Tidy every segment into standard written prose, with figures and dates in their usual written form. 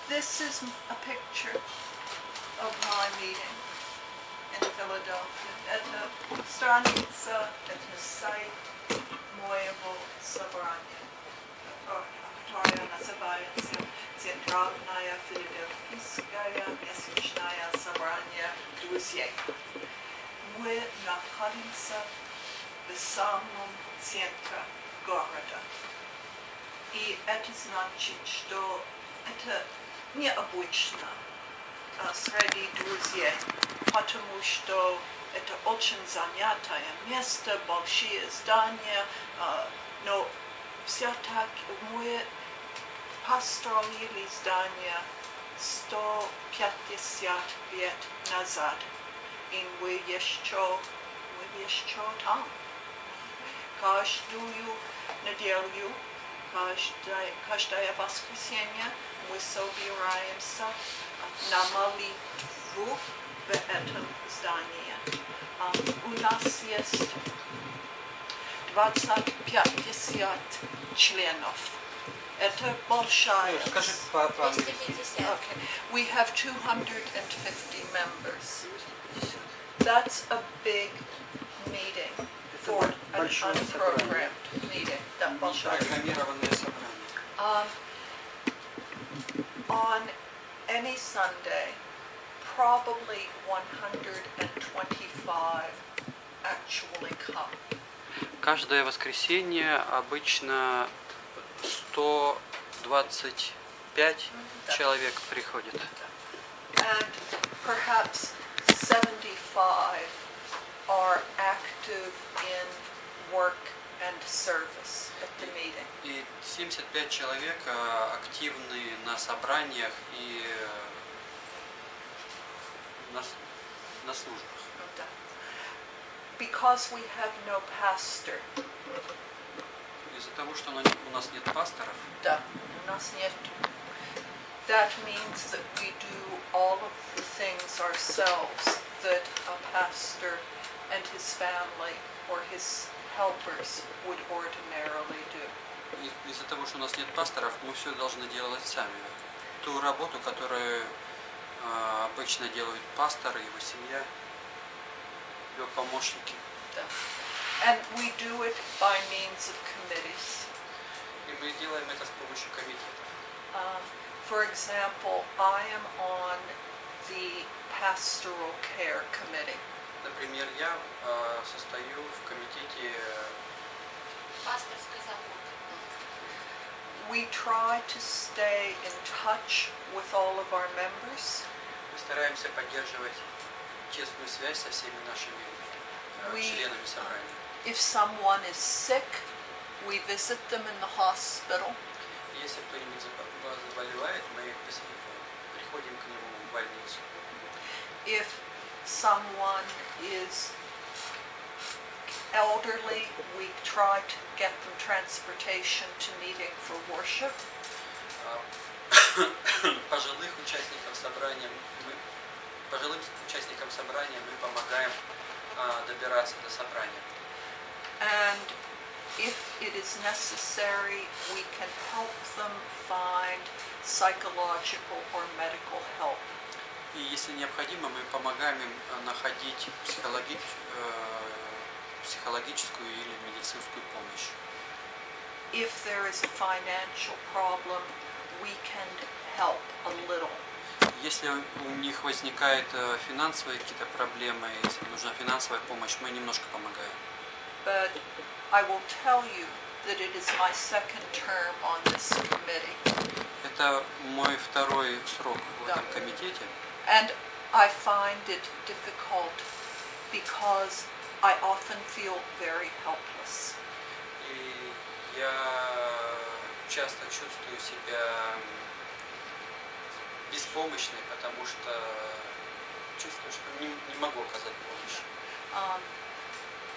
This is a picture of my meeting in Philadelphia. Это страница, это сайт моего собрания, которое называется Центральное Филадельфийское месячное собрание друзей. Мы находимся в самом центре города. И это значит, что это необычно среди друзей, потому что это очень занятое место, большие здания, но все-таки мы построили здание 150 лет назад, и мы еще там. Каждую неделю, каждое воскресенье мы собираемся на молитву в этом здании. У нас есть 20-50 членов. Это большая. Скажи по-английски. Okay. We have 250 members. That's a big meeting for an unprogrammed meeting. That большое. Программированное собрание. On any Sunday, probably 125 actually come. Каждое воскресенье обычно 125 человек приходит. And perhaps 75 are active in work and service at the meeting. И 75 человек активны на собраниях и на службах. Because we have no pastor. Из-за того, что у нас нет пасторов, Да, у нас нет. That means that we do all of the things ourselves that a pastor and his family or his helpers would ordinarily do. из-за того, что у нас нет пасторов, мы все должны делать сами. Ту работу, которую обычно делают пасторы, его семья, его помощники. Да. And we do it by means of committees. И мы делаем это с помощью комитетов. For example, I am on the pastoral care committee. Например, я состою в комитете пасторской заботы. We try to stay in touch with all of our members. Мы стараемся поддерживать тесную связь со всеми нашими членами собрания. If someone is sick, we visit them in the hospital. Если кто-нибудь заболевает, мы приходим к нему в больницу. If someone is elderly, we try to get them transportation to meeting for worship. Пожилым участникам собрания мы помогаем добираться до собрания. And if it is necessary, we can help them find psychological or medical help. И если необходимо, мы помогаем им находить психологическую или медицинскую помощь. If there is a financial problem, we can help a little. Если у них возникают финансовые какие-то проблемы, если нужна финансовая помощь, мы немножко помогаем. But I will tell you that it is my second term on this committee. Это мой второй срок в этом комитете. And I find it difficult because I often feel very helpless. И я часто чувствую себя беспомощной, потому что чувствую, что не могу оказать помощь.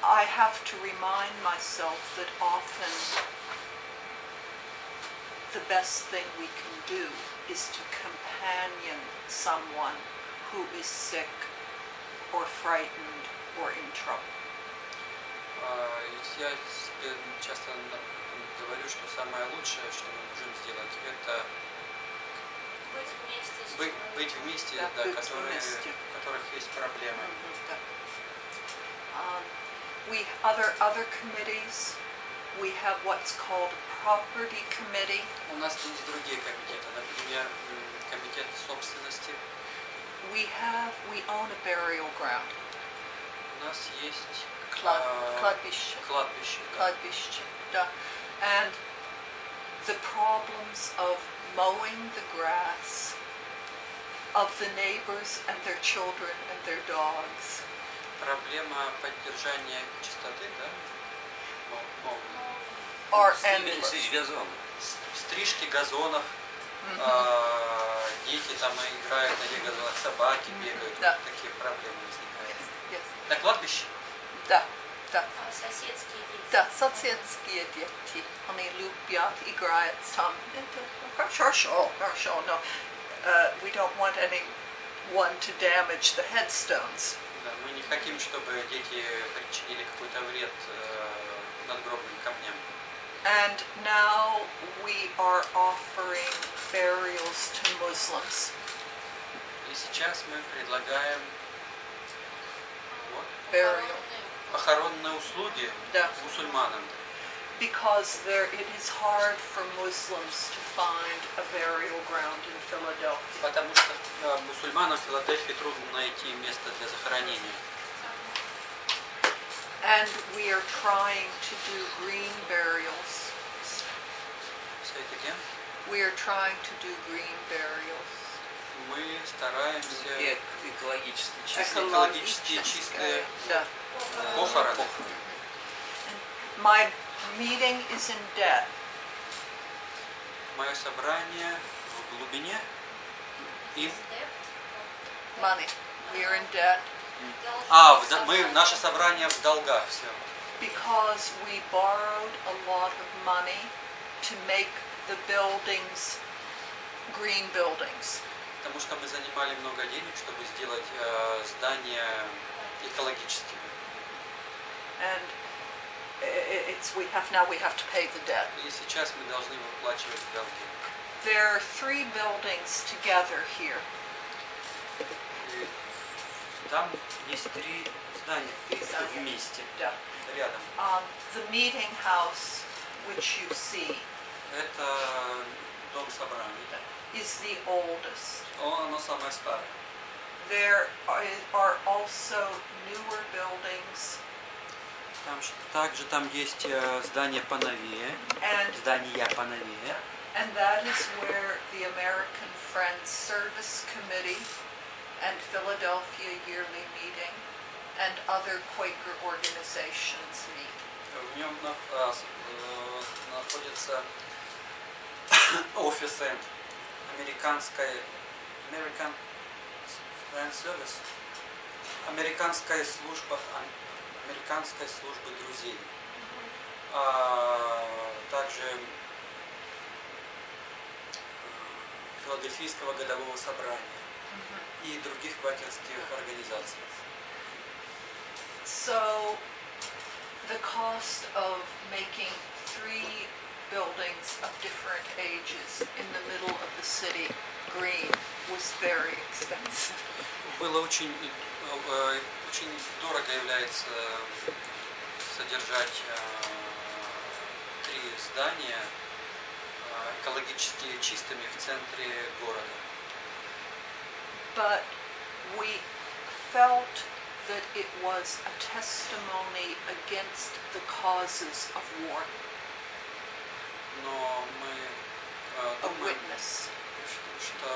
I have to remind myself that often the best thing we can do is to companion someone who is sick or frightened or in trouble. Я себе часто говорю, что самое лучшее, что мы можем сделать, это Быть быть вместе, Да, да, быть которые, вместе. у которых есть проблемы. Да. Other committees, we have what's called a property committee. У нас есть другие комитеты, например, комитет собственности. We own a burial ground. У нас есть Кладбище. Кладбище. Да. Кладбище, да. And the problems of mowing the grass of the neighbors and their children and their dogs. Проблема поддержания чистоты, да? Are endless. Стрижки газонов, дети там играют на этих газонах, собаки бегают, Да. такие проблемы возникают. Yes. На кладбище? Да, да. Соседские дети. Да, соседские дети, они любят играть там. Хорошо, no. We don't want anyone to damage the headstones. Да, мы не хотим, чтобы дети причинили какой-то вред надгробным камням. And now we are offering burials to Muslims. И сейчас мы предлагаем Burial. похоронные услуги Да. мусульманам. Because it is hard for Muslims to find a burial ground in Philadelphia. Потому что мусульманам в Филадельфии трудно найти место для захоронения. And we are trying to do green burials. Say it again. We are trying to do green burials. Мы стараемся Экологически чистые Да. похороны. My meeting is in debt. Мое собрание в глубине и Money. We are in debt наше собрание в долгах все. because we borrowed a lot of money to make the buildings green buildings. Потому что мы занимали много денег, чтобы сделать здания экологическими. And we have to pay the debt. И сейчас мы должны выплачивать долги. There are 3 buildings together here. И там есть 3 здания вместе, Yeah. рядом. The meeting house, which you see, Это дом собраний. is the oldest. Оно самое старое. There are also newer buildings Также там есть здания поновее, and that is where the American Friends Service Committee and Philadelphia Yearly Meeting and other Quaker organizations meet. В нем находятся офисы American Friends Service, американской службы друзей, также Филадельфийского Годового собрания и других квакерских организаций. So the cost of making 3 buildings of different ages in the middle of the city green was very expensive. Было очень дорого является содержать 3 здания экологически чистыми в центре города. But we felt that it was a testimony against the causes of war, Но мы a думаем, witness. что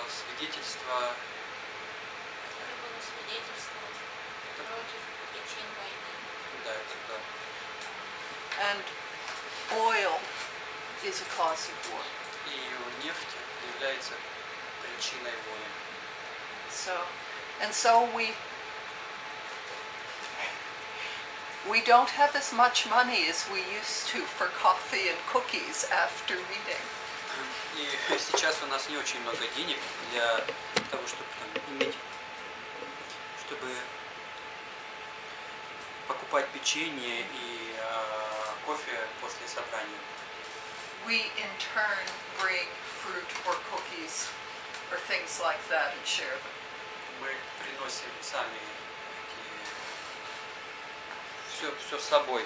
свидетельство Это было свидетельство против причин войны. да, это да. And oil is a cause of war. И нефть является причиной войны. So we don't have as much money as we used to for coffee and cookies after meeting. И сейчас у нас не очень много денег для того, чтобы иметь, чтобы покупать печенье и кофе после собрания. We in turn bring fruit or cookies or things like that and share them. Мы приносим сами все с собой.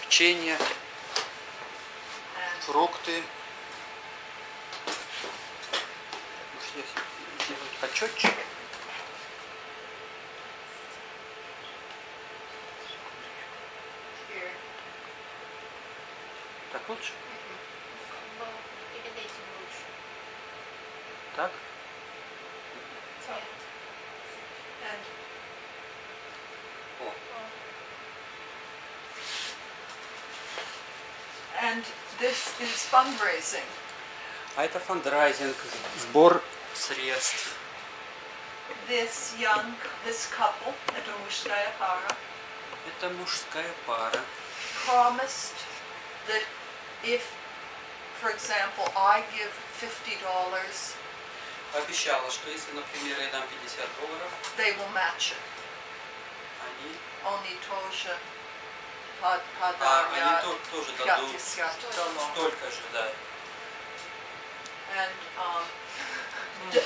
Печенье, And фрукты. Может, я сделаю почетчик? here, Так лучше? Перед этим лучше. Так? so, and О. and this is fundraising. А это фандрайзинг, сбор средств. This couple, это мужская пара, Это мужская пара. promised that if, for example, I give $50, Обещала, что если, например, я дам $50, they will match it. они, Они тоже они тоже дадут 50 долларов. столько же, да. And Я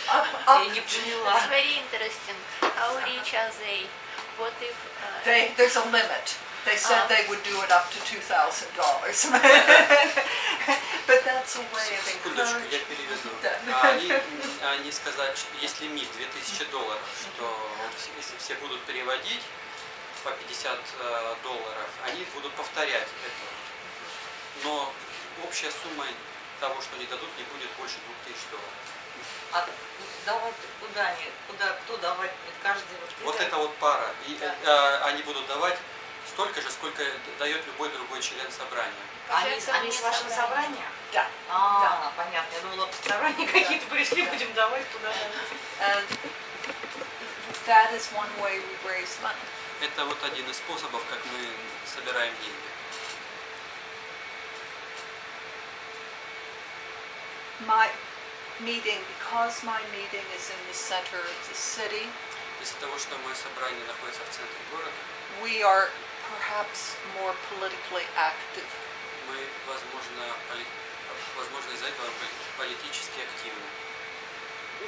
не поняла. It's very interesting. How rich are they? What if... there's a limit. They said they would do it up to $2,000. But that's a way of Секундочку, я encouraging. переведу. Да. Они сказали, что есть лимит $2000, что вот если все будут переводить по $50, они будут повторять это. Но общая сумма того, что они дадут, не будет больше $2000. А давать куда они? Кто давать будет? Каждый Вот это вот пара. И они будут давать столько же, сколько дает любой другой член собрания. Они с вашего собрания? Да. Да. Понятно. Я думала, собрания какие-то пришли, будем давать туда. And that is one way we raise money. Это вот один из способов, как мы собираем деньги. Because my meeting is in the center of the city, Из-за того, что мое собрание находится в центре города, we are perhaps more politically active. мы, возможно, из-за этого политически активны.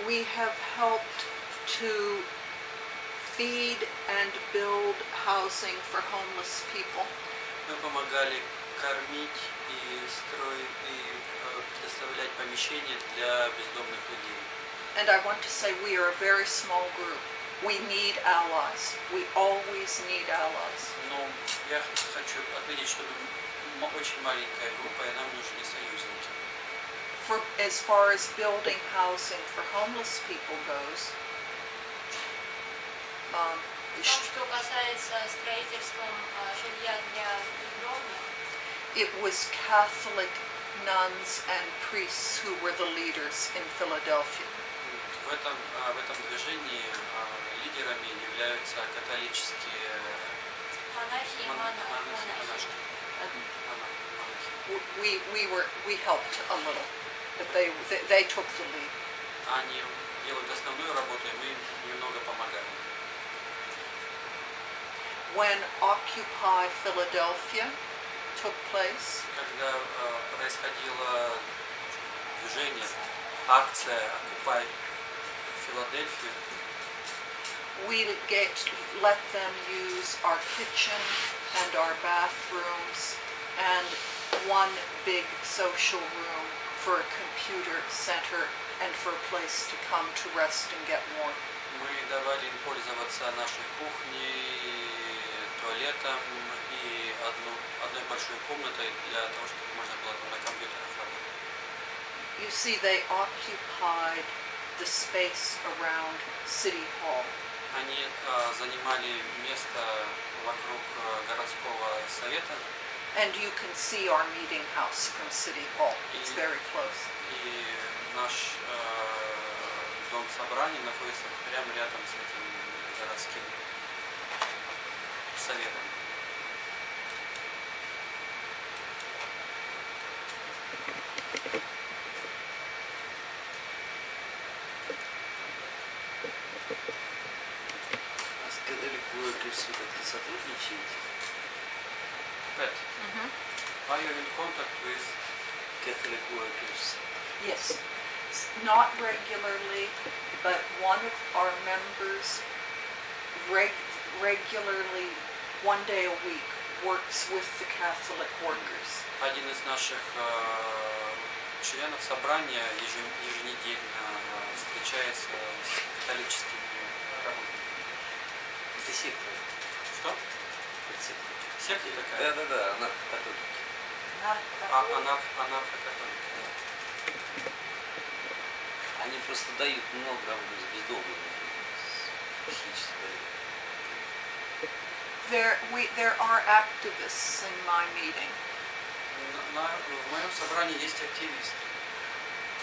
We have helped to feed and build housing for homeless people. Мы помогали кормить и строить и предоставлять помещения для бездомных людей. And I want to say we are a very small group. We need allies. We always need allies. Но я хочу отметить, что мы очень маленькая группа, и нам нужны союзники. As far as building housing for homeless people goes, В том, что касается строительства жилья для бездомных, it was Catholic nuns and priests who were the leaders in Philadelphia. В этом движении лидерами являются католические монахи и монахи. We helped a little, but they took the lead. Они делают основную работу, и мы им немного помогаем. When Occupy Philadelphia took place, Когда происходило движение, акция «Окупай Филадельфию», we let them use our kitchen and our bathrooms and one big social room for a computer center and for a place to come to rest and get warm. мы давали им пользоваться нашей кухней, туалетом и одной большой комнатой для того, чтобы можно было на компьютерах работать. You see, they occupied the space around City Hall. Они занимали место вокруг городского совета. And you can see our meeting house from City Hall. It's very close. И наш дом собраний находится прямо рядом с этим городским советом. А с католиком как-то сотрудничаете? Пэт, are you in contact with Catholic workers. Yes. not regularly, but one of our members regularly, 1 day a week, works with the Catholic workers. Один из наших членов собрания еженедельно встречается с католическими работниками. Это секта. Что? Секта такая? Да, она католик. Анафрокатолик. Они просто дают много работы с бездомными. Психической. There are activists in my meeting. В моем собрании есть активисты.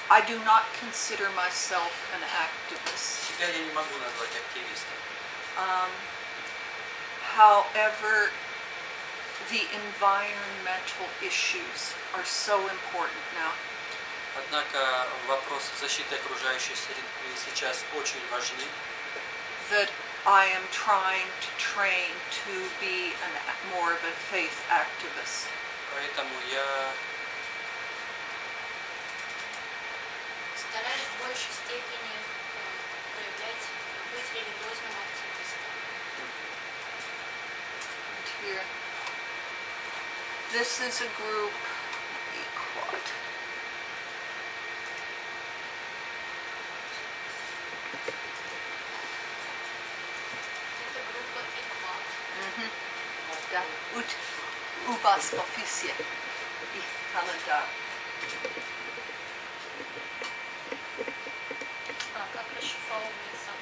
I do not consider myself an activist. Себя я не могу назвать активистом. However, the environmental issues are so important now. Однако вопросы защиты окружающей среды сейчас очень важны. That I am trying to train to be more of a faith activist. Поэтому я Стараюсь в большей степени быть религиозным активистом. Here. This is a group, Equat. Это группа Equat. Да. У вас в офисе их календарь. Как расшифровывается?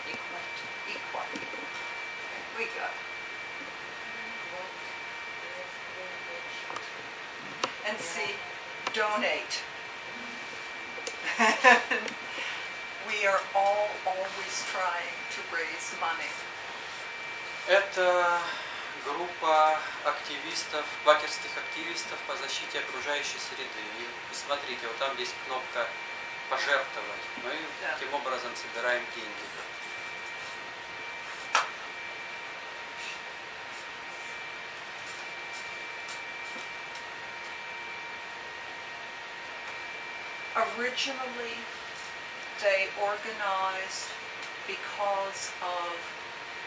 Equat. We got. And see, donate. We are always trying to raise money. Это группа активистов, квакерских активистов по защите окружающей среды. И посмотрите, вот там есть кнопка «Пожертвовать». Мы таким образом собираем деньги. Originally, they organized because of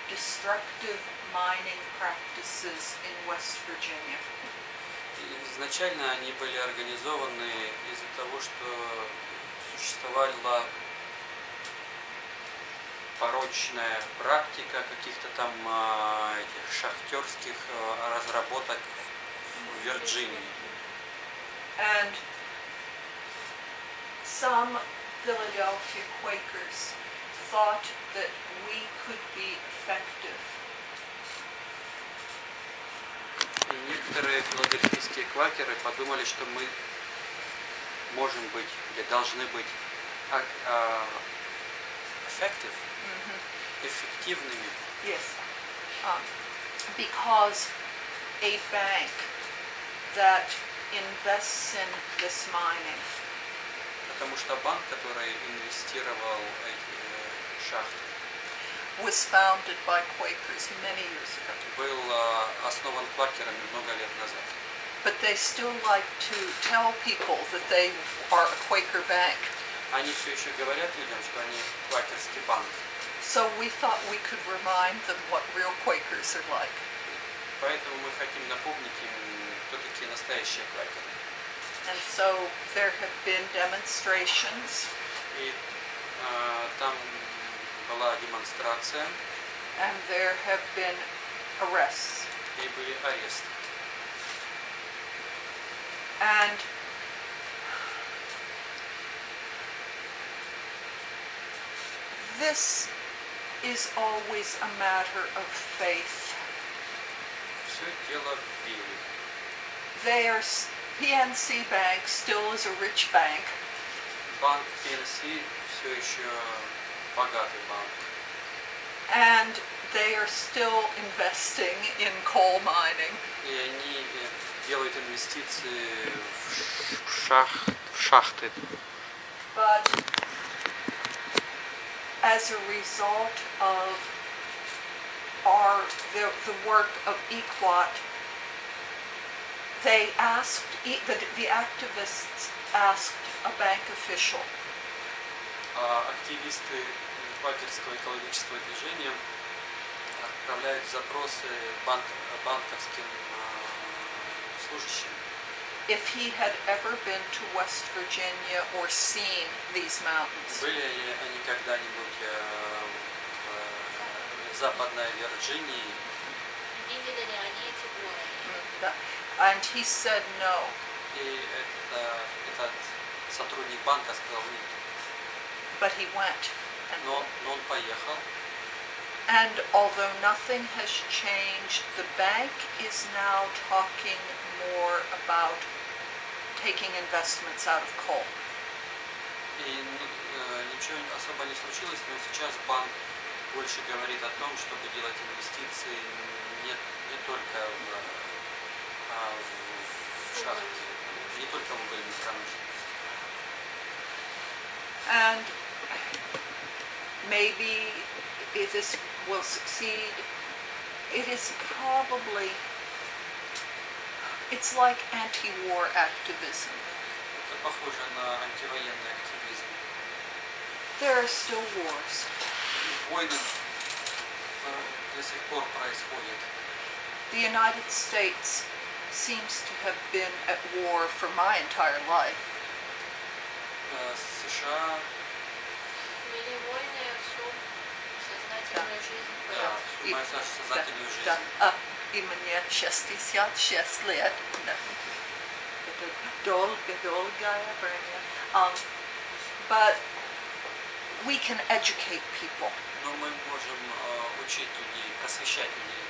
destructive mining practices in West Virginia. Изначально они были организованы из-за того, что существовала порочная практика каких-то там этих шахтерских разработок в Вирджинии. And some Philadelphia Quakers thought that we could be effective. И некоторые филадельфийские квакеры подумали, что мы можем быть или должны быть эффективными. Yes. Because a bank that invests in this mining Потому что банк, который инвестировал в эти шахты, was founded by Quakers many years ago. был основан квакерами много лет назад. But they still like to tell people that they are a Quaker bank. Они все еще говорят людям, что они квакерский банк. So we thought we could remind them what real Quakers are like. Поэтому мы хотим напомнить им, кто такие настоящие квакеры. And so there have been demonstrations. И там была демонстрация. And there have been arrests. И были аресты. And this is always a matter of faith. Все дело в вере. They are PNC Bank still is a rich bank. Банк PNC все еще богатый банк. And they are still investing in coal mining. И они делают инвестиции в шахты. But as a result of the work of Equat, they asked the activists asked a bank official, Активисты квакерского экологического движения отправляют запросы банковским служащим. if he had ever been to West Virginia or seen these mountains. Были ли они когда-нибудь в Западной Вирджинии? Видели ли они эти горы? And he said no. И этот сотрудник банка сказал нет. But he went. Но он поехал. And although nothing has changed, the bank is now talking more about taking investments out of coal. И ничего особо не случилось, но сейчас банк больше говорит о том, чтобы делать инвестиции не только в шахты, не только в угольной промышленности. And maybe if this will succeed, it is probably, it's like anti-war activism. Это похоже на антивоенный активизм. There are still wars. Войны до сих пор происходят. The United States seems to have been at war for my entire life. США, Вели войны всю сознательную жизнь. да, всю мою сознательную жизнь. Да. И мне 66 лет. Да. Это долгое время. But we can educate people. Но мы можем учить людей, просвещать людей.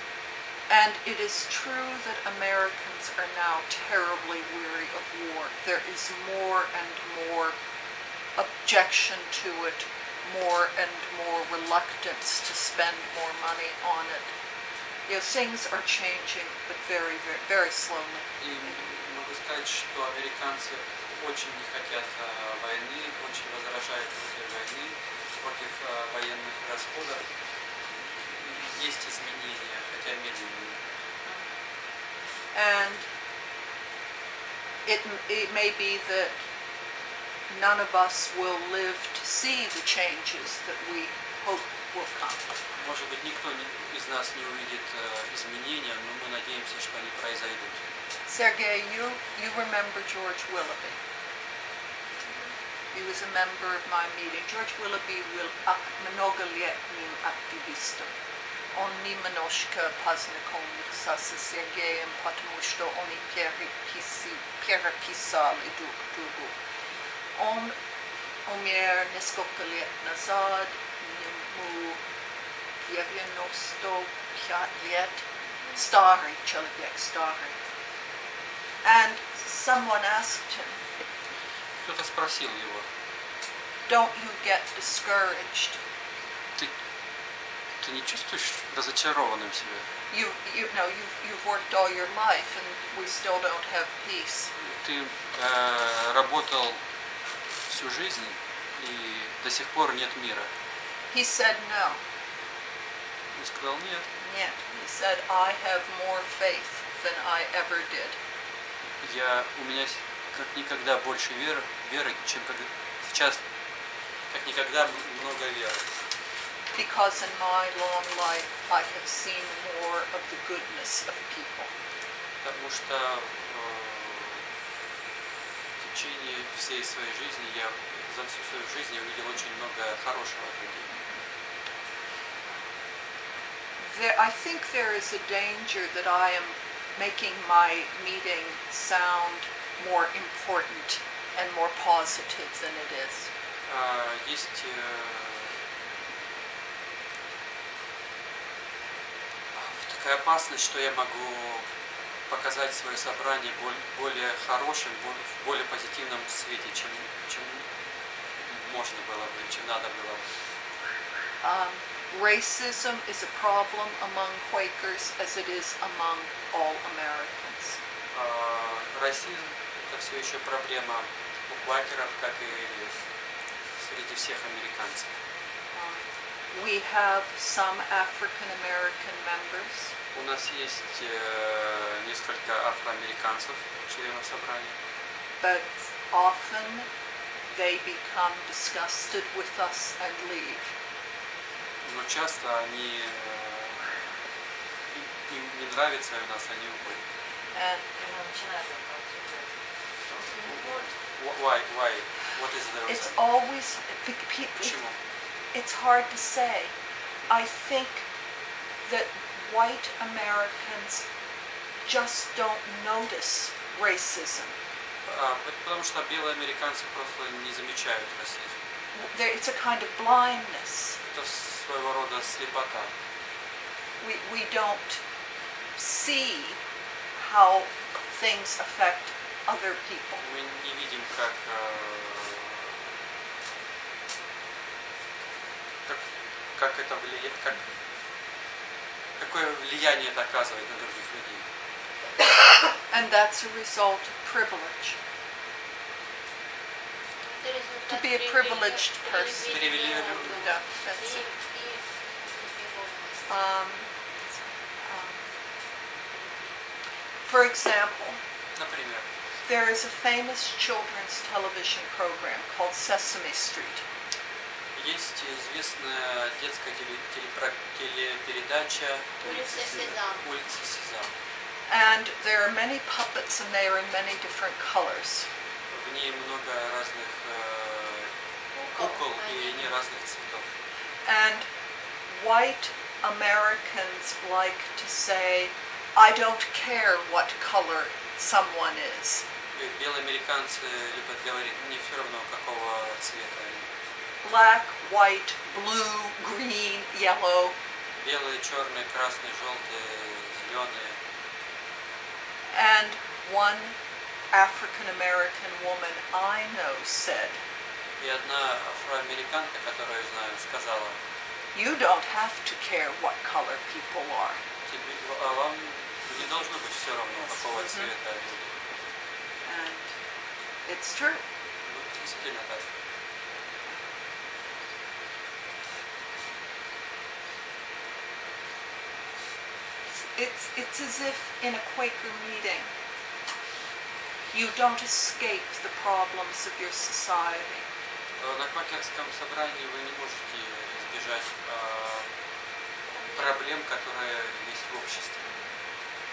And it is true that Americans are now terribly weary of war. There is more and more objection to it, more and more reluctance to spend more money on it. You know, things are changing, but very, very, very slowly. И могу сказать, что американцы очень не хотят войны, очень возражают против войны, против военных расходов. Есть изменения, хотя медленные. And it may be that none of us will live to see the changes that we hope will come. Может быть, никто из нас не увидит изменения, но мы надеемся, что они произойдут. Sergey, you remember George Willoughby. He was a member of my meeting. George Willoughby был многолетним активистом. Он немножко познакомился с Сергеем, потому что они переписали друг другу. Он умер несколько лет назад, ему 95 лет, старый человек, старый. And someone asked him, Кто-то спросил его, don't you get discouraged? ты не чувствуешь разочарованным себя? You've worked all your life and we still don't have peace. Ты работал всю жизнь, и до сих пор нет мира. He said no. Он сказал нет. Нет. He said, I have more faith than I ever did. У меня как никогда больше веры, чем сейчас, как никогда много веры. Because in my long life I have seen more of the goodness of people. Потому что в течение всей своей жизни за всю свою жизнь я увидел очень много хорошего в людей. I think there is a danger that I am making my meeting sound more important and more positive than it is. Есть такая опасность, что я могу показать свое собрание более хорошим, в более позитивном свете, чем можно было бы, чем надо было бы. Racism is a problem among Quakers as it is among all Americans. Расизм – это все еще проблема у квакеров, как и среди всех американцев. We have some African American members. У нас есть несколько афроамериканцев, членов собрания. But often they become disgusted with us and leave. Но часто они им не нравится у нас, они уходят. And Она начинает это обсуждать. Why? What is the it's reason? always, Почему? it's hard to say. I think that white Americans just don't notice racism. Потому что белые американцы просто не замечают расизм. It's a kind of blindness. Это своего рода слепота. We don't see how things affect other people. Мы не видим, как это влияет, какое влияние это оказывает на других людей. And that's a result of privilege. To be a privileged person. Yeah, that's it. For example, Например, there is a famous children's television program called Sesame Street. есть известная детская телепередача Улица Сезам. «Улица Сезам». And there are many puppets and they are in many different colors. В ней много разных кукол, и они разных цветов. And white Americans like to say, I don't care what color someone is. И белые американцы любят говорить, мне все равно, какого цвета они. Black, white, blue, green, yellow. Белые, черные, красные, желтые, зеленые. And one African American woman I know said, И одна афроамериканка, которую я знаю, сказала, you don't have to care what color people are. вам не должно быть все равно, какого цвета люди. And it's true. Ну, действительно так. It's as if in a Quaker meeting, you don't escape the problems of your society. На квакерском собрании вы не можете избежать проблем, которые есть в обществе.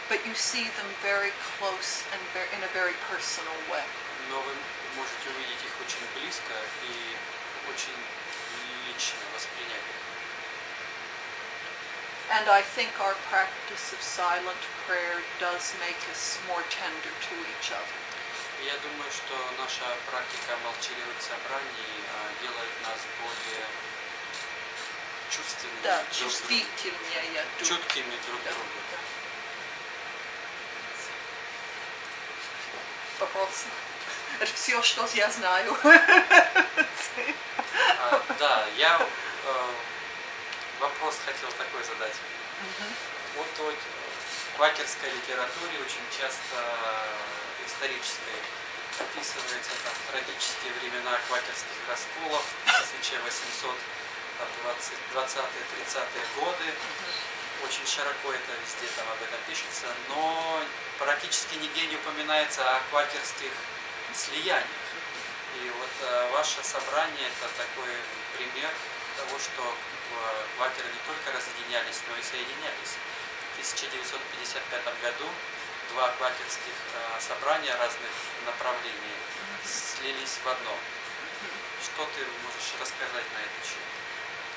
But you see them very close and in a very personal way. Но вы можете увидеть их очень близко и очень лично воспринять их. And I think our practice of silent prayer does make us more tender to each other. Я думаю, что наша практика молчаливых собраний делает нас более чувственными Да, друг к другу. чувствительнее. Чуткими друг к Да, другу. да. Вопрос. Это все, что я знаю. Да, я вопрос хотел такой задать. Вот в квакерской литературе очень часто исторической описывается там трагические времена квакерских расколов 1820-30-е годы. Очень широко это везде там об этом пишется, но практически нигде не упоминается о квакерских слияниях. И вот ваше собрание это такой пример того, что квакеры не только разъединялись, но и соединялись. В 1955 году два квакерских собрания разных направлений слились в одно. Что ты можешь рассказать на этот счет?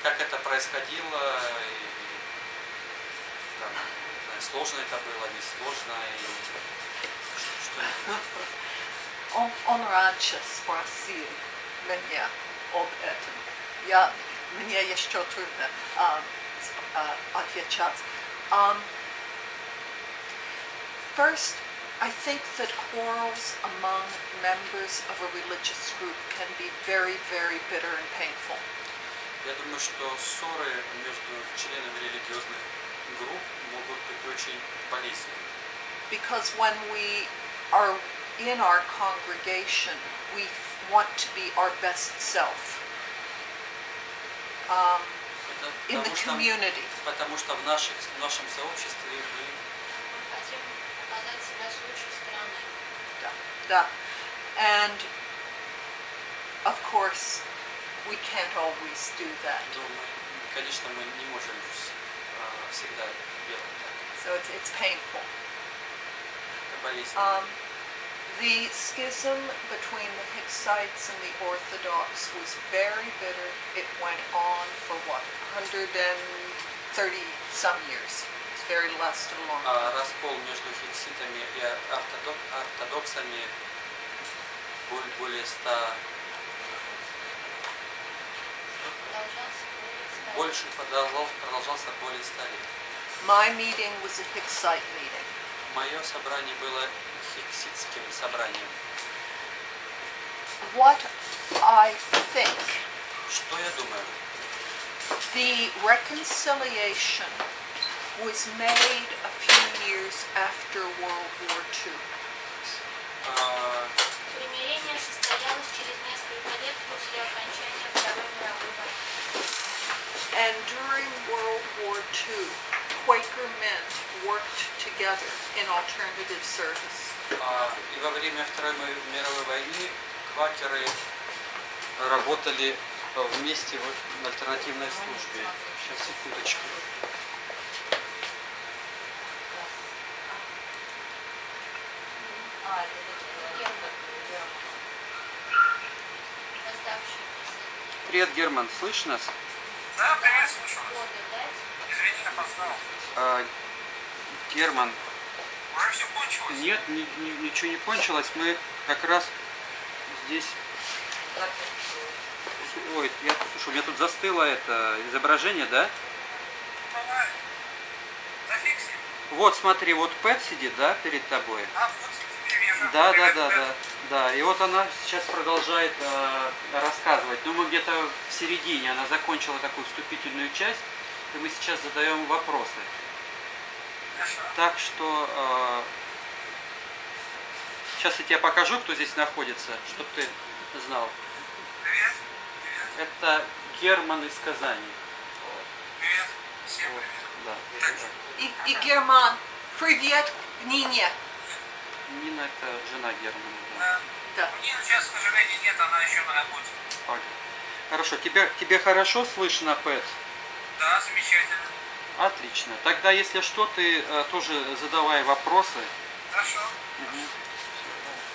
Как это происходило? И, там, не знаю, сложно это было, несложно? Он раньше спросил меня об этом. Мне еще трудно отвечать. First, I think that quarrels among members of a religious group can be very, very bitter and painful. Я думаю, что ссоры между членами религиозных групп могут быть очень болезненными. Because when we are in our congregation, we want to be our best self. In the community. Потому что в нашем сообществе мы хотим показать себя с лучшей стороны. Да. And of course, we can't always do that. Но конечно, мы не можем всегда делать так. So it's painful. Это болезненно. The schism between the Hicksites and the Orthodox was very bitter. It went on for 130 some years. It's very lasted a long time. Раскол между хикситами и ортодоксами более 100... Больше продолжался более 100 лет. My meeting was a Hicksite meeting. Мое собрание было хикситским собранием. What I think, Что я думаю? the reconciliation was made a few years after World War II. Примирение состоялось через несколько лет после окончания Второй мировой войны. And during World War II, Quaker men worked together in alternative service. И во время Второй мировой войны квакеры работали вместе в альтернативной службе. Сейчас, секундочку. Привет, Герман, слышишь нас? Да, привет, слышу вас. Года, да? Извини, опоздал. Герман, Уже все кончилось? нет, ничего не кончилось. Мы как раз здесь... Ой, слушай, у меня тут застыло это изображение, да? Давай. Зафиксим. Вот, смотри, вот Пэт сидит, да, перед тобой? Вот тебе вижу. Да. Привет. Да, и вот она сейчас продолжает рассказывать. Ну, мы где-то в середине, она закончила такую вступительную часть, и мы сейчас задаем вопросы. Хорошо. Так что сейчас я тебе покажу, кто здесь находится, чтобы ты знал. Привет. Это Герман из Казани. Привет. Всем Вот, привет. да. И Герман, привет Нине. Нина это жена Германа. Да. Да. Да. У Нины сейчас, к сожалению, нет, она еще на работе. Ага. Хорошо, тебе хорошо слышно, Пэт? Да, замечательно. Отлично. Тогда, если что, ты тоже задавай вопросы. Хорошо.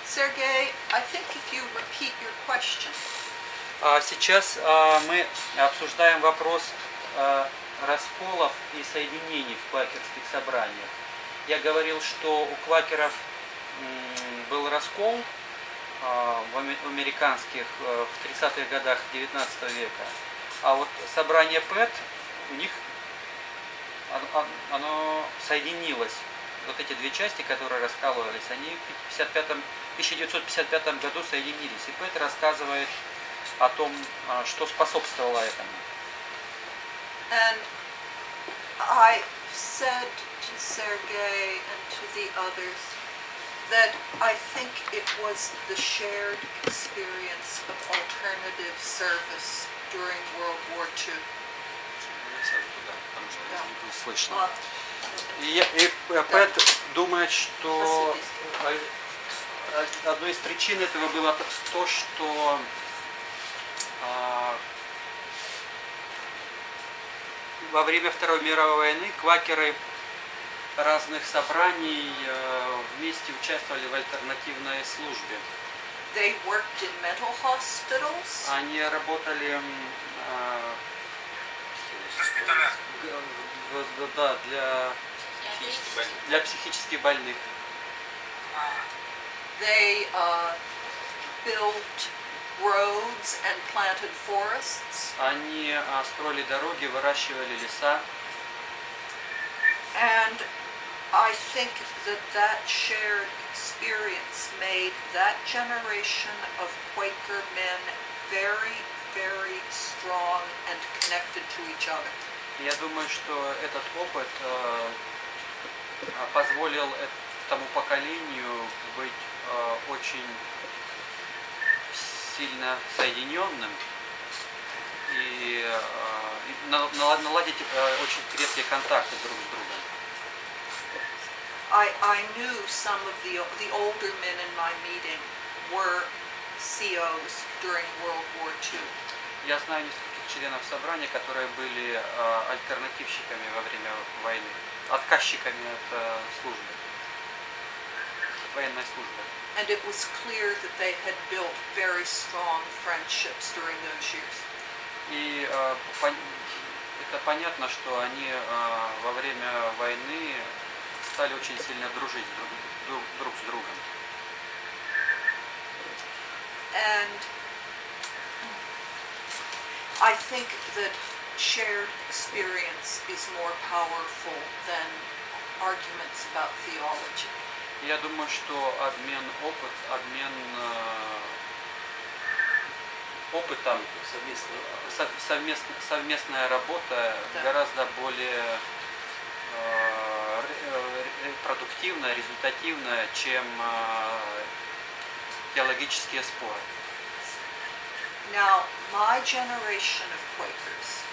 Sergey, I think if you repeat your question. Сейчас мы обсуждаем вопрос расколов и соединений в квакерских собраниях. Я говорил, что у квакеров был раскол в американских в 30-х годах 19 века, а вот собрание Пэт, у них оно соединилось. Вот эти две части, которые раскалывались, они в 1955 году соединились. И Пэт рассказывает о том, что способствовало этому. And I said to Sergey and to the others that I think it was the shared experience of alternative service during World War II. Слышно. И Пэт думает, что одной из причин этого было то, что во время Второй мировой войны квакеры разных собраний вместе участвовали в альтернативной службе. They worked in mental hospitals. Они работали для психически больных. They built roads and planted forests. Они строили дороги, выращивали леса. And I think that shared experience made that generation of Quaker men very, very strong and connected to each other. Я думаю, что этот опыт позволил этому поколению быть очень сильно соединенным и наладить очень крепкие контакты друг с другом. I knew some of the older men in my meeting were COs during World War II. Я знаю нескольких членов собрания, которые были альтернативщиками во время войны, отказчиками от службы, от военной службы. And it was clear that they had built very strong friendships during those years. И это понятно, что они во время войны стали очень сильно дружить друг с другом. And I think that shared experience is more powerful than arguments about theology. Я думаю, что обмен опытом, совместная работа гораздо более продуктивная, результативная, чем теологические споры. Now, my generation of Quakers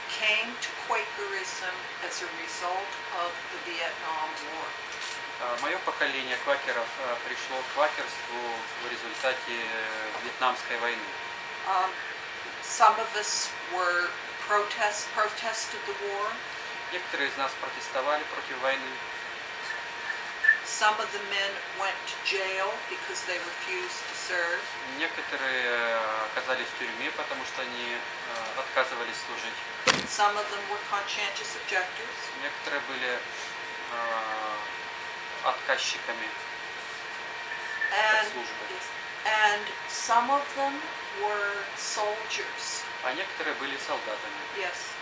came to Quakerism as a result of the Vietnam War. Мое поколение квакеров пришло к квакерству в результате Вьетнамской войны. Some of us were protested the war. Некоторые из нас протестовали против войны. Some of the men went to jail because they refused to serve. Некоторые оказались в тюрьме, потому что они отказывались служить. Some of them were conscientious objectors. Некоторые были отказчиками от службы. And some of them were soldiers. А некоторые были солдатами. Yes.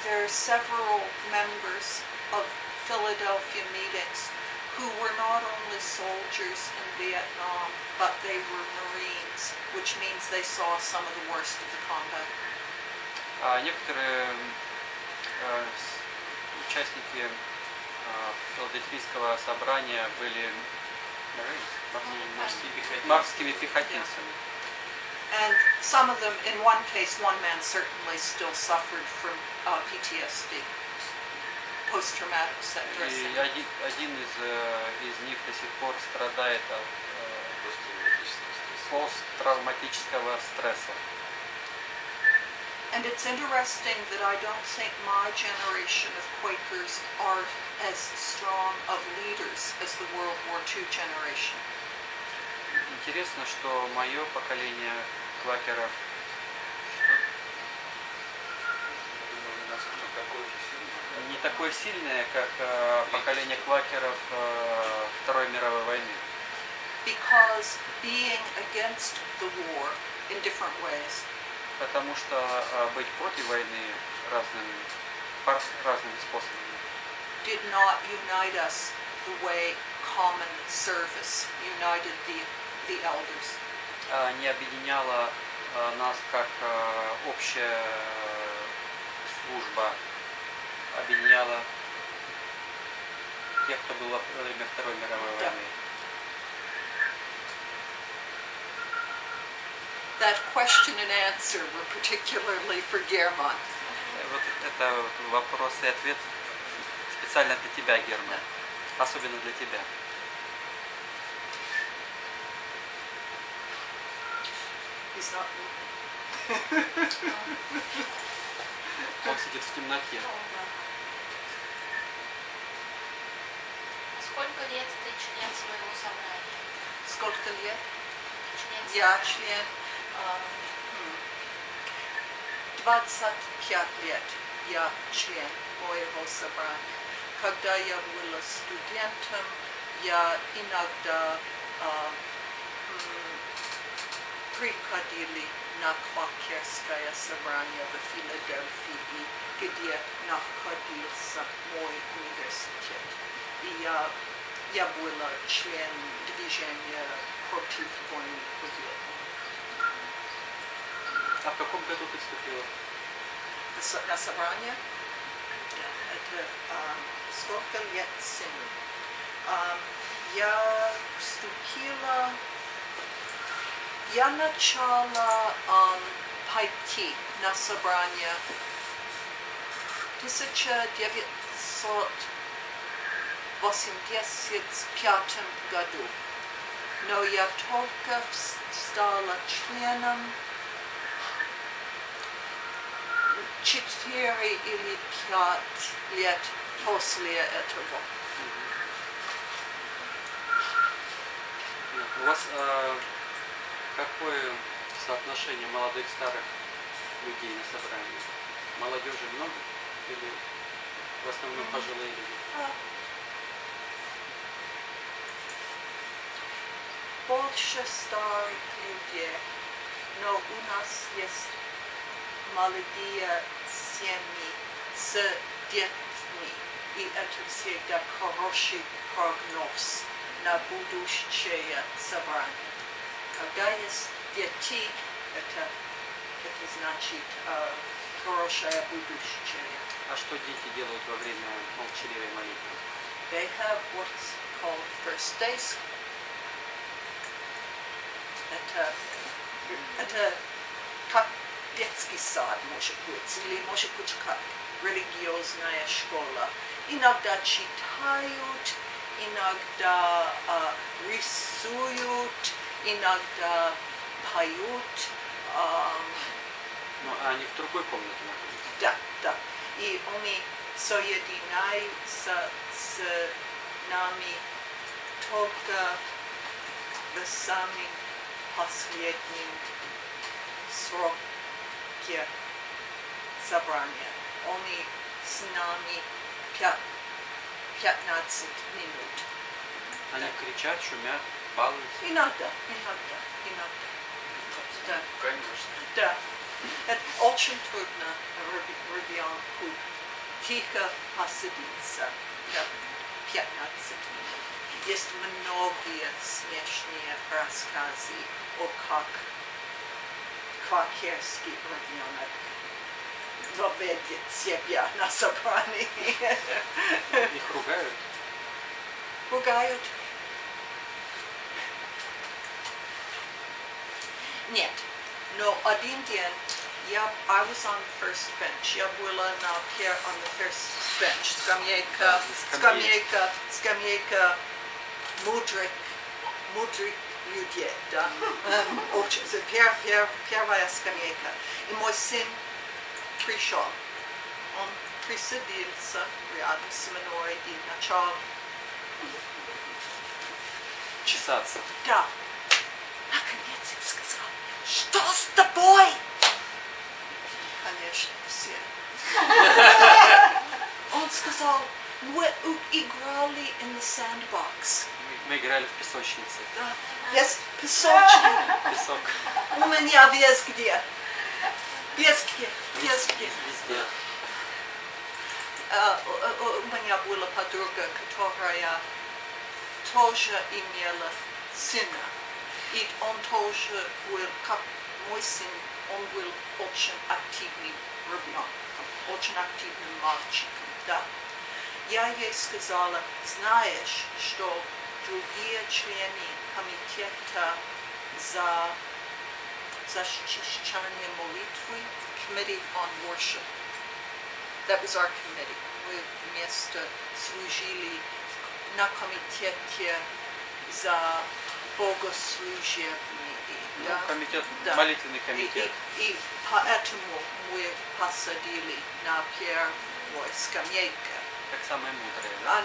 There are several members of Philadelphia meetings who were not only soldiers in Vietnam, but they were Marines, which means they saw some of the worst of the combat. А некоторые участники Филадельфийского собрания были морскими пехотинцами. And some of them, in one case, one man certainly still suffered from PTSD, post-traumatic stress И syndrome. один из них до сих пор страдает от посттравматического стресса. And it's interesting that I don't think my generation of Quakers are as strong of leaders as the World War II generation. Интересно, что мое поколение квакеров не такое сильное, как поколение квакеров Второй мировой войны. Because being against the war in different ways Потому что быть против войны разными способами did not unite us the way common service united the elders. не объединяла нас, как общая служба объединяла тех, кто был во время Второй мировой войны. That question and answer were particularly for German. Вот это вот вопрос и ответ специально для тебя, Герман. Особенно для тебя. He's not Он сидит в темноте. Сколько лет ты член своего собрания? Сколько лет? Член Я собрания. член 25 лет. Я член моего собрания. Когда я была студентом, я иногда приходили на квакерское собрание в Филадельфии, где находился мой университет. И я была член движения против войны в Вьетнаме. А в каком году ты вступила? На собрание? Это сколько лет сыну? Я вступила, я начала пойти на собрание в 1985 году. Но я только стала членом 4 или 5 лет после этого. У вас какое соотношение молодых старых людей на собрании? Молодежи много или в основном пожилые люди? Больше старых людей, но у нас есть молодые семьи с детьми, и это всегда хороший прогноз на будущее собрание. Когда есть дети, это значит хорошее будущее. А что дети делают во время молчаливой молитвы? They have what's called first days. Это как детский сад, может быть, или может быть как религиозная школа. Иногда читают, иногда рисуют, иногда поют. Ну, а они в другой комнате находятся? Да, да. И они соединяются с нами только в самом последнем сроке собрания. Они с нами 15 минут. Они кричат, шумят, балуются? Иногда. Да. Конечно. Да. Это очень трудно ребенку тихо посадиться на 15 минут. Есть многие смешные рассказы о как квакерский ребенок выведет себя на собрании. Их ругают? Ругают? Нет. Но один день I was on the first bench. Я была on the first bench. Скамейка мудрых людей, да. Первая скамейка. И мой сын пришел. Он присадился рядом со мной и начал Чесаться. Да. Наконец я сказал, что с тобой? Конечно, все. Он сказал, мы играли in the sandbox. Мы играли в песочнице. Да, есть песочник. Песок. У меня везде. Везде. Везде. У меня была подруга, которая тоже имела сына. И он тоже был, как мой сын, он был очень активным ребенком, очень активным мальчиком, да. Я ей сказала, знаешь, что другие члены комитета за защищение молитвы, Committee on Worship, that was our committee, мы вместе служили на комитете за богослужебные. Ну, Да? комитет, Да. молитвенный комитет. И поэтому мы посадили на первой скамейке. Как самое мудрое, да?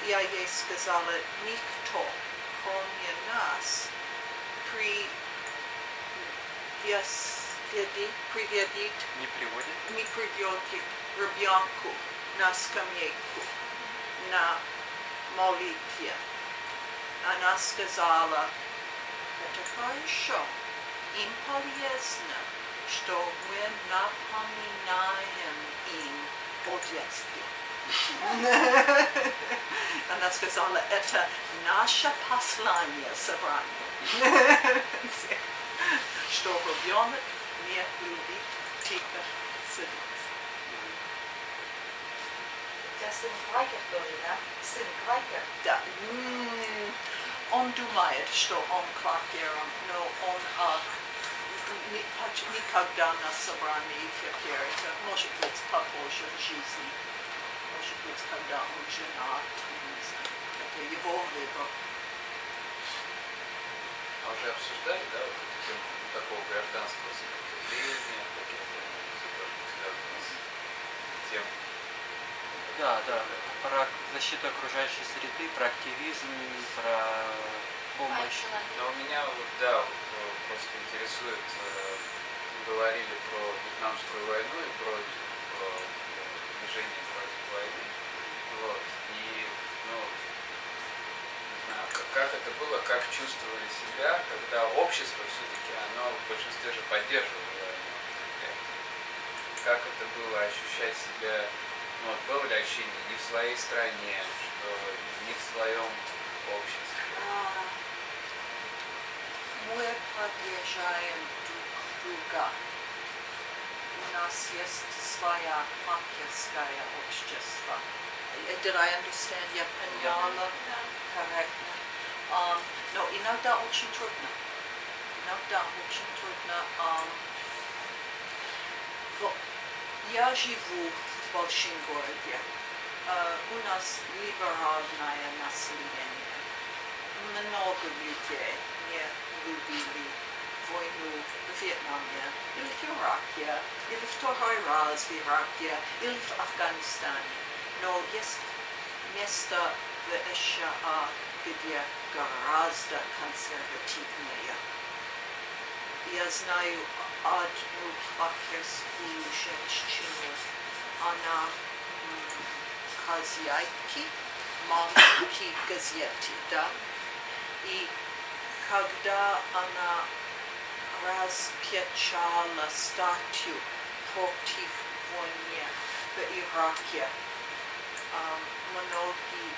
Я ей сказала, никто, кроме нас, Не приводит? ребенку на скамейку, на молитве. Она сказала, это хорошо, им полезно, что мы напоминаем им о детстве. Она сказала, это наше послание собрания, что ребенок не любит тихо садиться. У тебя сын квакер тоже, да? Сын квакер? Да. Он думает, что он квакером, но он никогда на собрании теперь. Это может быть попозже в жизни. Может быть, когда он женат. Это его выбор. А уже обсуждали, да, вот эту тему такого гражданского сопротивления, каких-то связанных с тем? Да, да. Про защиту окружающей среды, про активизм, про помощь. Но у меня вот, да, вот, просто интересует, говорили про Вьетнамскую войну и про движение против войны. Вот. И, ну, не знаю, как это было, как чувствовали себя, когда общество все-таки, оно в большинстве же поддерживало войну. Как это было ощущать себя, ну, вот было ли ощущение не в своей стране, что не в своем обществе? Мы поддерживаем друг друга. У нас есть своя квакерское общество. Did I understand? Я поняла корректно. Но иногда очень трудно. Я живу в большом городе. У нас либеральное население. Много людей не любили войну в Вьетнаме, или в Ираке, или второй раз в Ираке, или в Афганистане. Но есть место в США, где гораздо консервативнее. Я знаю одну квакерскую женщину, она хозяйки маленькой газеты, да? И когда она распечатала статью против войны в Ираке, многие,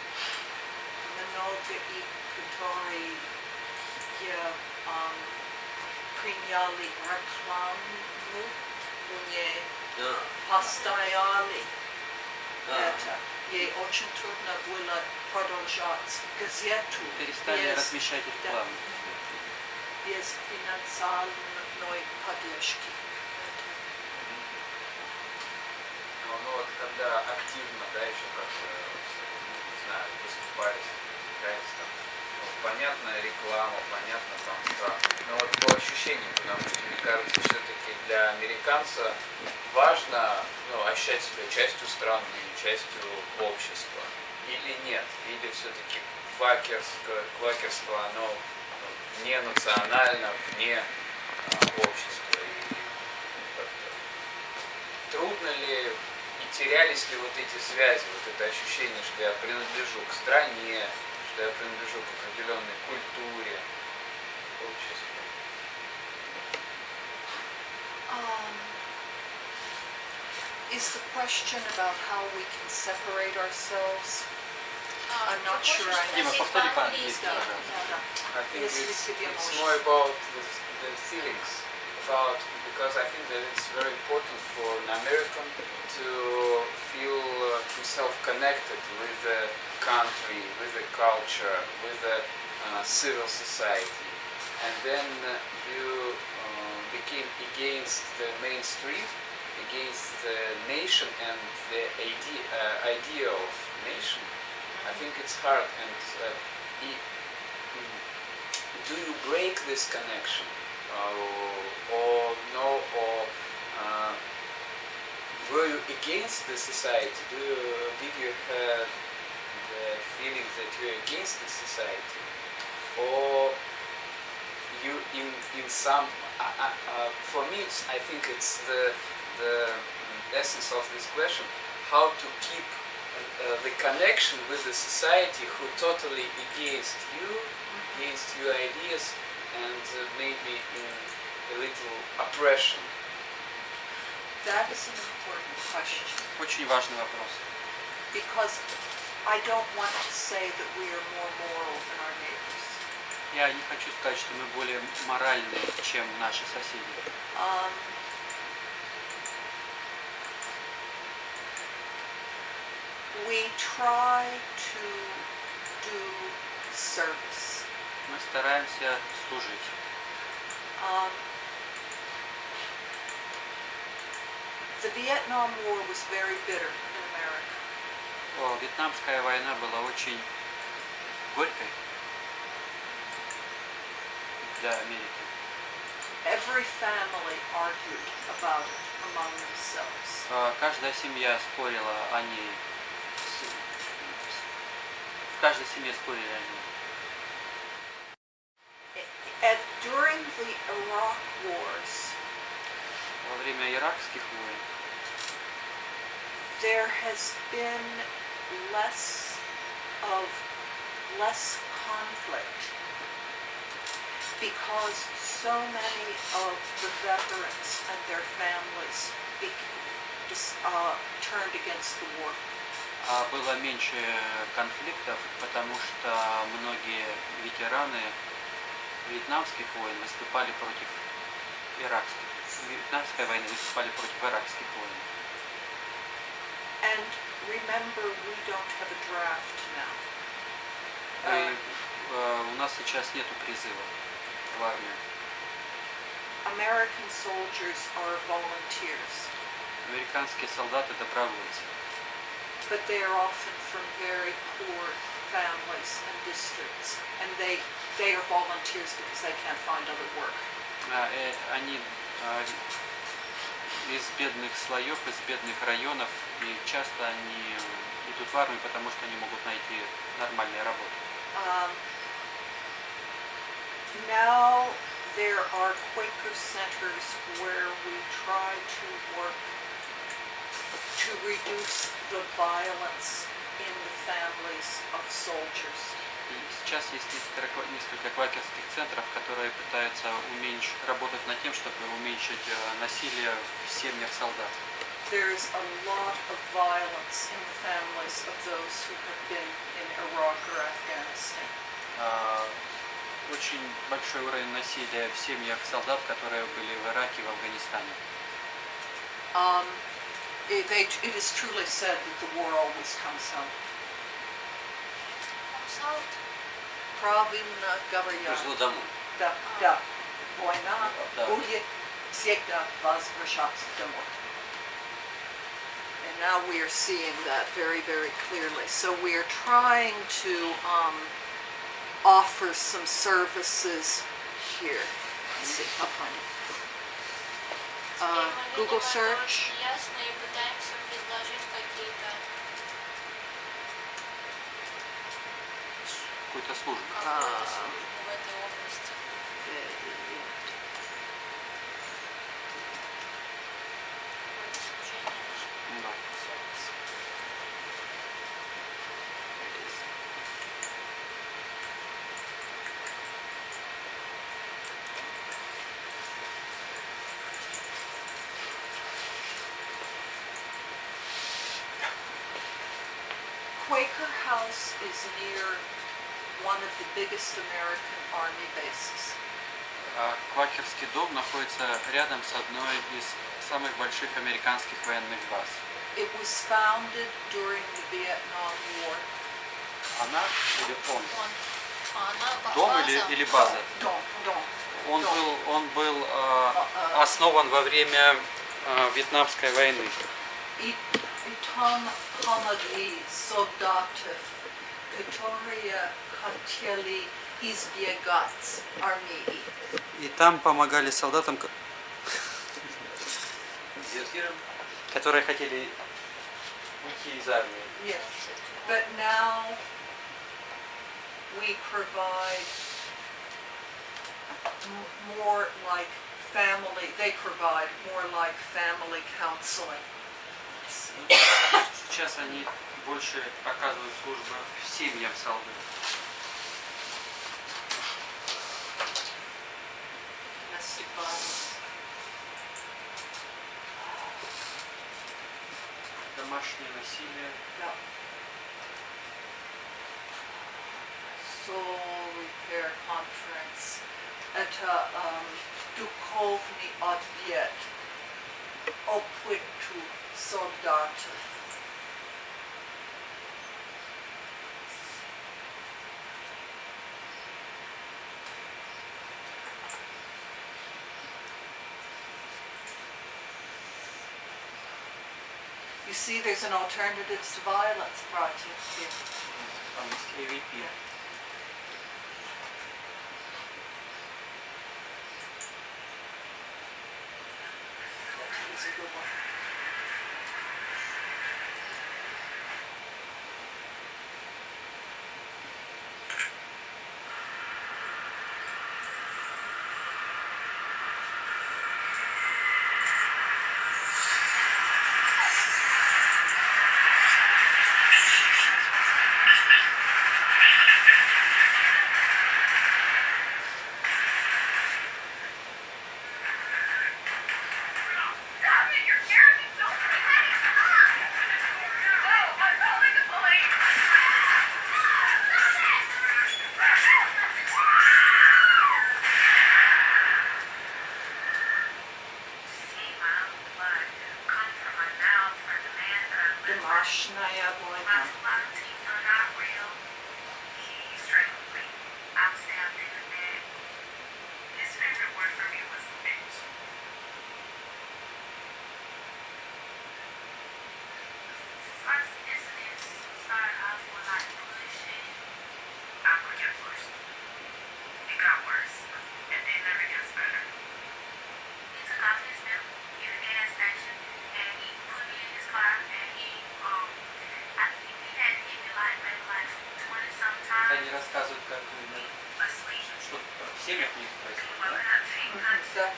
которые приняли рекламу, у нее постояли это. Ей очень трудно было продолжать газету. Перестали размещать рекламу. Без финансовой поддержки. Ну вот когда активно, да, еще как-то, не знаю, выступали, какая-то там, ну, понятная реклама, понятно там страх. Но вот по ощущениям, потому что, мне кажется, все-таки для американца важно, ну, ощущать себя частью страны или частью общества. Или нет, или все-таки квакерство, оно не национально, вне общества. И как-то трудно ли и терялись ли вот эти связи, вот это ощущение, что я принадлежу к стране, что я принадлежу к определенной культуре, обществу? Is the question about how we can separate ourselves? I'm not sure I Дима, know. повтори по-английски, Да, пожалуйста. да. I think Если тебе it's можешь. more about the feelings, because I think that it's very important for an American to feel himself connected with the country, with the culture, with the civil society. And then you became against the mainstream, against the nation and the idea of nation. I think it's hard. And do you break this connection, or no, or were you against the society? Did you have the feeling that you're against the society, or you in some? For me, I think it's the essence of this question: how to keep the connection with the society who totally against you, against your ideas, and maybe in a little oppression. That is an important question. Очень важный вопрос. Because I don't want to say that we are more moral than our neighbors. Я не хочу сказать, что мы более моральные, чем наши соседи. We try to do service. Мы стараемся служить. The Vietnam War was very bitter in America. Вьетнамская война была очень горькой. для Америки. Every family argued about it among themselves. Каждая семья спорила о ней. В каждой семье спорили о ней. During the Iraq Wars, Во время иракских войн there has been less conflict because so many of the veterans and their families turned against the war. было меньше конфликтов, потому что многие ветераны вьетнамских войн выступали против иракских. Вьетнамской войны выступали против иракских войн. And remember, we don't have a draft now. И у нас сейчас нету призыва в армию. American soldiers are volunteers, Американские солдаты добровольцы. but they are often from very poor families and districts, and they are volunteers because they can't find other work. Они из бедных слоев, из бедных районов, и часто они идут в армию, потому что не могут найти нормальные работы. Now there are Quaker centers where we try to work to reduce the violence in the families of soldiers. И сейчас есть несколько квакерских центров, которые пытаются работать над тем, чтобы уменьшить насилие в семьях солдат. There is a lot of violence in the families of those who have been in Iraq or Afghanistan. Очень большой уровень насилия в семьях солдат, которые были в Ираке и в Афганистане. It is truly said that the war always comes home. Правильно говорят. Пришло домой. Да. Война Да. будет всегда возвращаться домой. And now we are seeing that very, very clearly. So we are trying to offer some services here. Let's see, up on Google search. Ясно, и пытаемся предложить какие-то Какую-то службу. службы в этой области. Какое-то служение. Да. Quaker House is near one of the biggest American Army bases. Квакерский дом находится рядом с одной из самых больших американских военных баз. It was founded during the Vietnam War. Она или он? Она Дом база. или база? Дом. Он был основан во время Вьетнамской войны. И там помогли солдаты, которые хотели избегать армии. И там помогали солдатам, которые хотели уйти из армии. Yes, but now we provide more like family. They provide more like family counseling. Сейчас они больше оказывают службу семьям солдат. Домашнее насилие. Да. Soul Repair Conference. Это духовный ответ опыту солдатов. You see, there's an alternative to violence project here. Там есть EVP. a good one. Домашняя война. Они рассказывают, как что в семьях у них происходит, да? Да.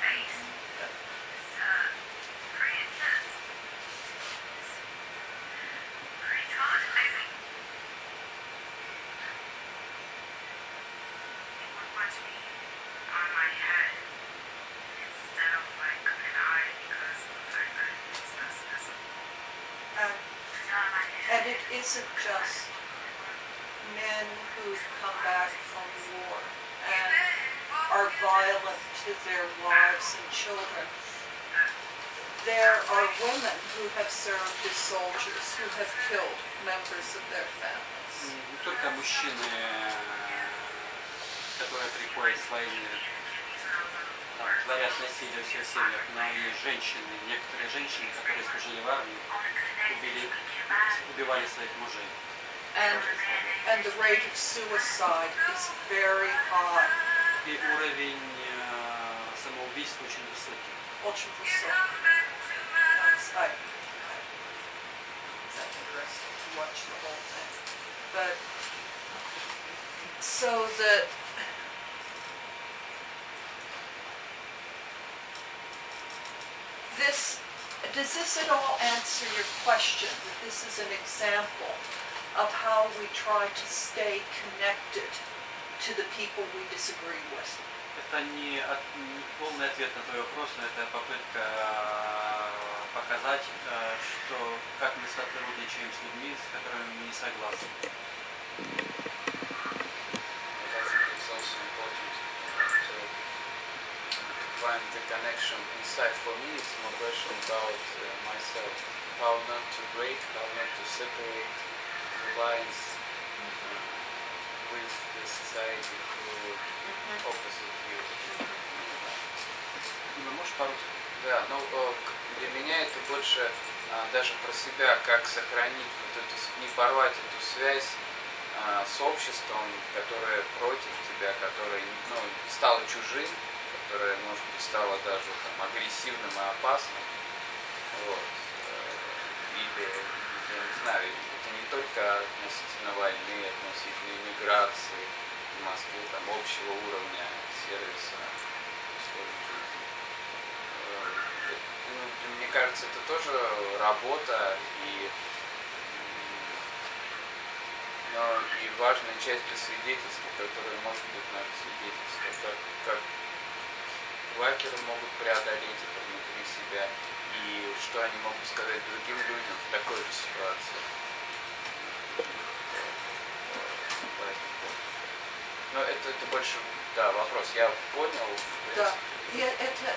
And it isn't just men who've come back from war and are violent to their wives and children. There are women who have served as soldiers who have killed members of their families. Не только мужчины, которые приходят с войны, творят насилие в всех семьях, но и женщины, некоторые женщины, которые служили в армии, убивали своих мужей. And the rate of suicide is very high. И уровень самоубийства очень высокий. Очень высокий. That's interesting to watch the whole thing. But so that does this at all answer your question? That this is an example of how we try to stay connected to the people we disagree with. Это не полный ответ на твой вопрос, но это попытка показать, что как мы сотрудничаем с людьми, с которыми мы не согласны. Find the connection inside. For me, it's more question about myself. How not to break, how not to separate the lines with the society through opposite views. Ну, можешь по-русски? Да, ну для меня это больше даже про себя, как сохранить вот эту, не порвать эту связь с обществом, которое против тебя, которое стало чужим, которое, может быть, стало даже там агрессивным и опасным. Вот. Или, я не знаю, это не только относительно войны, относительно иммиграции в Москву, там, общего уровня сервиса условий жизни. Мне кажется, это тоже работа и важная часть для свидетельства, которая может быть наше свидетельство, как квакеры могут преодолеть это внутри себя и что они могут сказать другим людям в такой же ситуации. Но это больше, да, вопрос. Я понял. Да, это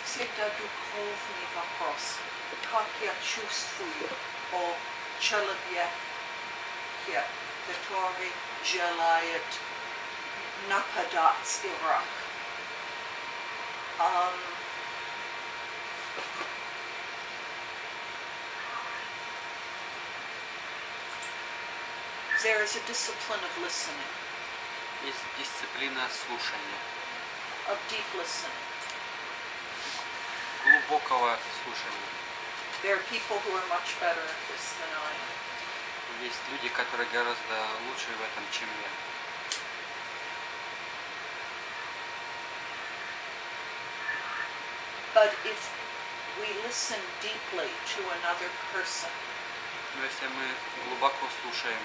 всегда духовный вопрос. Как я чувствую о человеке, который желает нападать Ирак. There is a discipline of listening. Есть дисциплина слушания. Of deep listening. глубокого слушания. There are people who are much better at this than I am. Есть люди, которые гораздо лучше в этом, чем я. But if we listen deeply to another person, Но если мы глубоко слушаем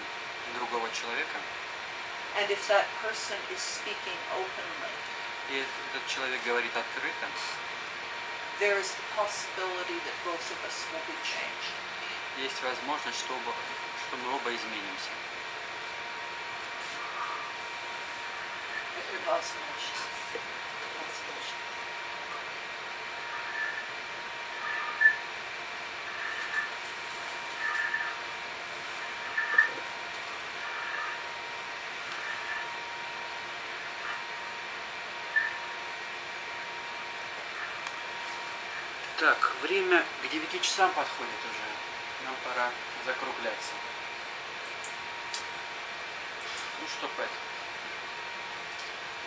другого человека, and if that person is speaking openly, и этот человек говорит открыто, there is the possibility that both of us will be changed. есть возможность, что мы оба изменимся. Это возможно. Так, время к 9 часам подходит уже. Нам пора закругляться. Ну что, Пэт,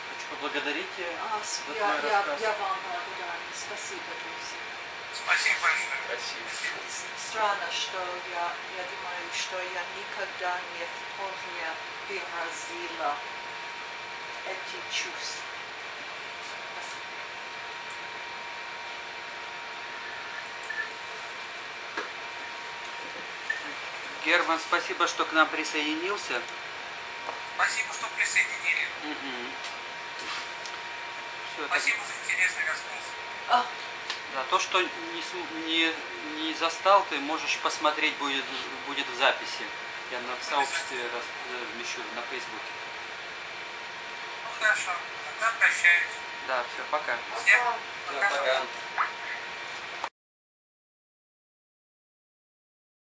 хочу поблагодарить тебя за твой рассказ. Я вам благодарна. Спасибо, друзья. Спасибо большое. Спасибо. Странно, что я думаю, что я никогда не вполне выразила эти чувства. Герман, спасибо, что к нам присоединился. Спасибо, что присоединили. Все, Спасибо за интересный рассказ. да, то, что не застал, ты можешь посмотреть, будет в записи. Я в сообществе размещу на Фейсбуке. Ну хорошо, тогда прощаюсь. Да, все, пока. Всем Да, пока.